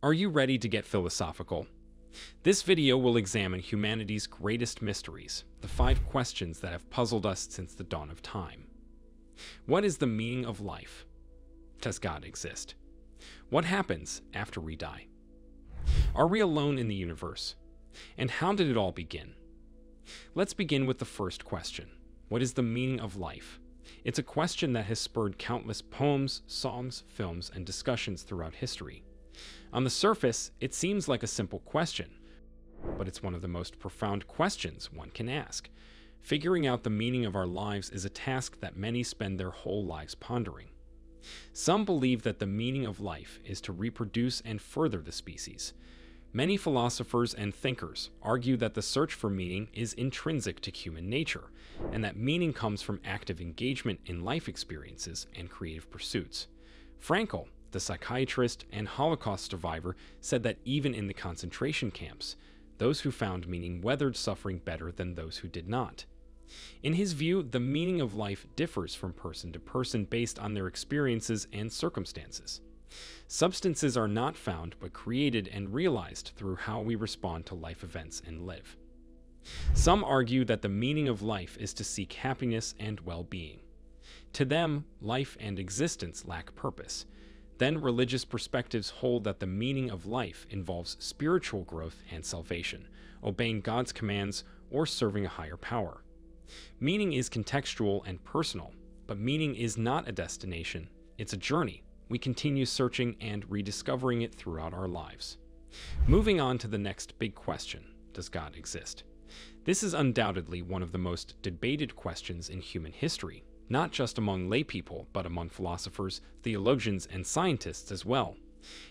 Are you ready to get philosophical? This video will examine humanity's greatest mysteries, the 5 questions that have puzzled us since the dawn of time. What is the meaning of life? Does God exist? What happens after we die? Are we alone in the universe? And how did it all begin? Let's begin with the first question. What is the meaning of life? It's a question that has spurred countless poems, songs, films, and discussions throughout history. On the surface, it seems like a simple question, but it's one of the most profound questions one can ask. Figuring out the meaning of our lives is a task that many spend their whole lives pondering. Some believe that the meaning of life is to reproduce and further the species. Many philosophers and thinkers argue that the search for meaning is intrinsic to human nature, and that meaning comes from active engagement in life experiences and creative pursuits. Frankl, the psychiatrist and Holocaust survivor, said that even in the concentration camps, those who found meaning weathered suffering better than those who did not. In his view, the meaning of life differs from person to person based on their experiences and circumstances. Substances are not found but created and realized through how we respond to life events and live. Some argue that the meaning of life is to seek happiness and well-being. To them, life and existence lack purpose. Then religious perspectives hold that the meaning of life involves spiritual growth and salvation, obeying God's commands, or serving a higher power. Meaning is contextual and personal, but meaning is not a destination, it's a journey. We continue searching and rediscovering it throughout our lives. Moving on to the next big question, does God exist? This is undoubtedly one of the most debated questions in human history, not just among laypeople, but among philosophers, theologians, and scientists as well.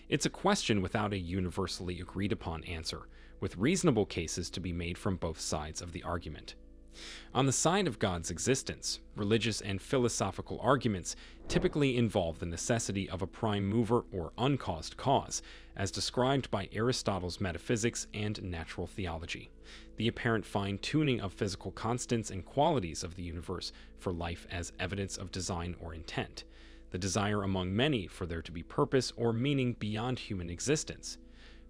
It's a question without a universally agreed-upon answer, with reasonable cases to be made from both sides of the argument. On the side of God's existence, religious and philosophical arguments typically involve the necessity of a prime mover or uncaused cause, as described by Aristotle's metaphysics and natural theology, the apparent fine-tuning of physical constants and qualities of the universe for life as evidence of design or intent, the desire among many for there to be purpose or meaning beyond human existence,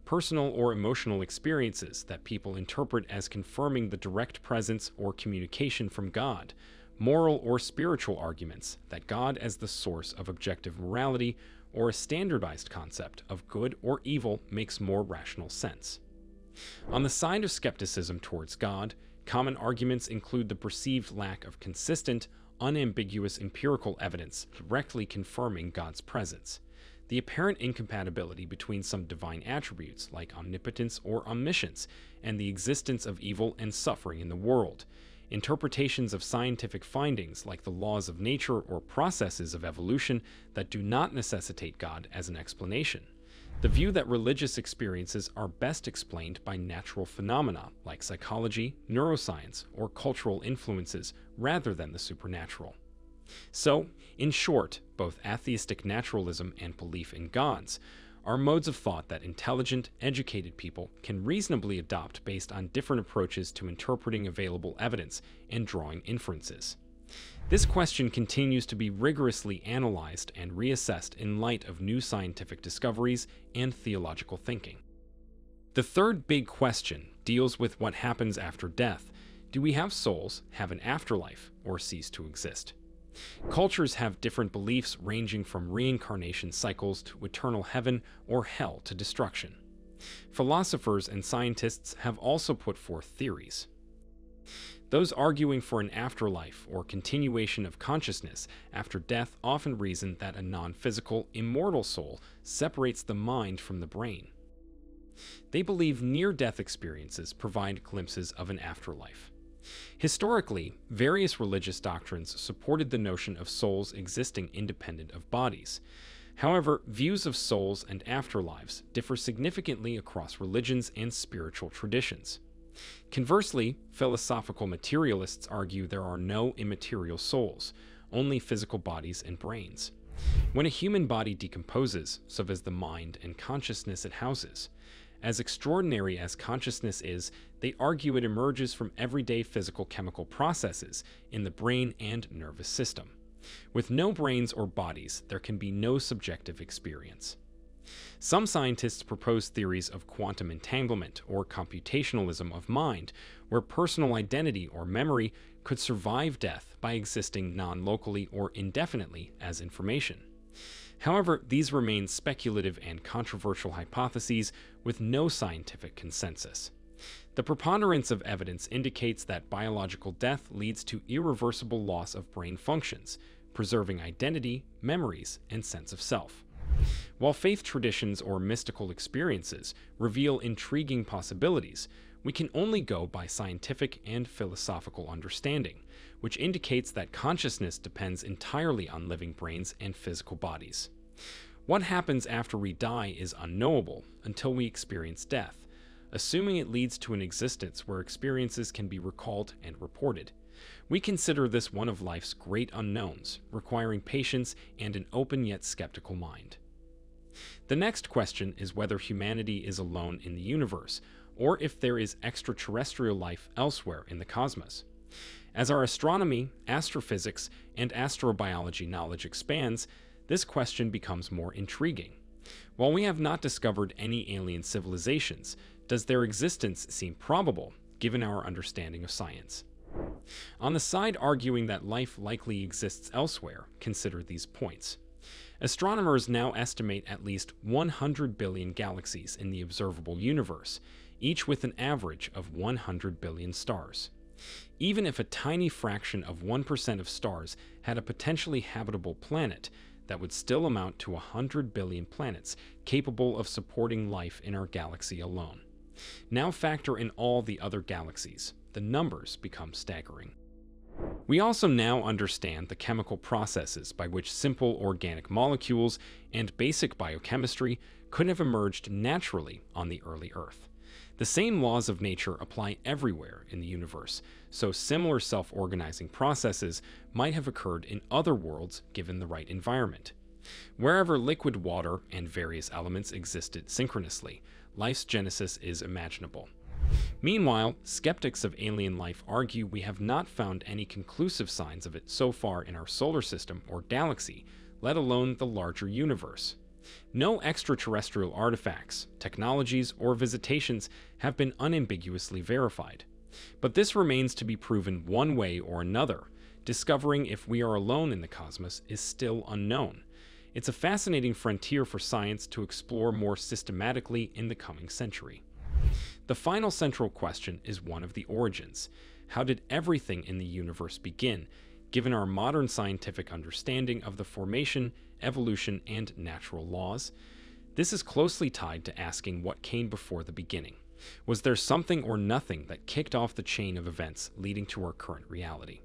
personal or emotional experiences that people interpret as confirming the direct presence or communication from God, moral or spiritual arguments that God as the source of objective morality or a standardized concept of good or evil makes more rational sense. On the side of skepticism towards God, common arguments include the perceived lack of consistent, unambiguous empirical evidence directly confirming God's presence, the apparent incompatibility between some divine attributes like omnipotence or omniscience and the existence of evil and suffering in the world, interpretations of scientific findings like the laws of nature or processes of evolution that do not necessitate God as an explanation, the view that religious experiences are best explained by natural phenomena like psychology, neuroscience, or cultural influences rather than the supernatural. So, in short, both atheistic naturalism and belief in gods are modes of thought that intelligent, educated people can reasonably adopt based on different approaches to interpreting available evidence and drawing inferences. This question continues to be rigorously analyzed and reassessed in light of new scientific discoveries and theological thinking. The third big question deals with what happens after death. Do we have souls, have an afterlife, or cease to exist? Cultures have different beliefs ranging from reincarnation cycles to eternal heaven or hell to destruction. Philosophers and scientists have also put forth theories. Those arguing for an afterlife or continuation of consciousness after death often reason that a non-physical, immortal soul separates the mind from the brain. They believe near-death experiences provide glimpses of an afterlife. Historically, various religious doctrines supported the notion of souls existing independent of bodies. However, views of souls and afterlives differ significantly across religions and spiritual traditions. Conversely, philosophical materialists argue there are no immaterial souls, only physical bodies and brains. When a human body decomposes, so does the mind and consciousness it houses. As extraordinary as consciousness is, they argue it emerges from everyday physical chemical processes in the brain and nervous system. With no brains or bodies, there can be no subjective experience. Some scientists propose theories of quantum entanglement or computationalism of mind, where personal identity or memory could survive death by existing non-locally or indefinitely as information. However, these remain speculative and controversial hypotheses with no scientific consensus. The preponderance of evidence indicates that biological death leads to irreversible loss of brain functions, preserving identity, memories, and sense of self. While faith traditions or mystical experiences reveal intriguing possibilities, we can only go by scientific and philosophical understanding, which indicates that consciousness depends entirely on living brains and physical bodies. What happens after we die is unknowable until we experience death, assuming it leads to an existence where experiences can be recalled and reported. We consider this one of life's great unknowns, requiring patience and an open yet skeptical mind. The next question is whether humanity is alone in the universe, or if there is extraterrestrial life elsewhere in the cosmos. As our astronomy, astrophysics, and astrobiology knowledge expands, this question becomes more intriguing. While we have not discovered any alien civilizations, does their existence seem probable, given our understanding of science? On the side arguing that life likely exists elsewhere, consider these points. Astronomers now estimate at least 100 billion galaxies in the observable universe, each with an average of 100 billion stars. Even if a tiny fraction of 1% of stars had a potentially habitable planet, that would still amount to 100 billion planets capable of supporting life in our galaxy alone. Now factor in all the other galaxies. The numbers become staggering. We also now understand the chemical processes by which simple organic molecules and basic biochemistry could have emerged naturally on the early Earth. The same laws of nature apply everywhere in the universe, so similar self-organizing processes might have occurred in other worlds given the right environment. Wherever liquid water and various elements existed synchronously, life's genesis is imaginable. Meanwhile, skeptics of alien life argue we have not found any conclusive signs of it so far in our solar system or galaxy, let alone the larger universe. No extraterrestrial artifacts, technologies, or visitations have been unambiguously verified. But this remains to be proven one way or another. Discovering if we are alone in the cosmos is still unknown. It's a fascinating frontier for science to explore more systematically in the coming century. The final central question is one of the origins. How did everything in the universe begin, given our modern scientific understanding of the formation, evolution, and natural laws? This is closely tied to asking what came before the beginning. Was there something or nothing that kicked off the chain of events leading to our current reality?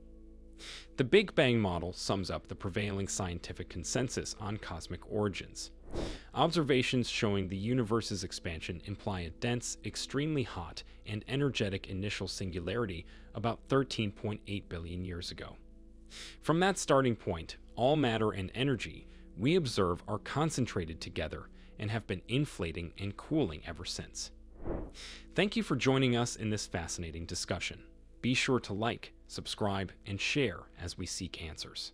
The Big Bang model sums up the prevailing scientific consensus on cosmic origins. Observations showing the universe's expansion imply a dense, extremely hot, and energetic initial singularity about 13.8 billion years ago. From that starting point, all matter and energy we observe are concentrated together and have been inflating and cooling ever since. Thank you for joining us in this fascinating discussion. Be sure to like, subscribe, and share as we seek answers.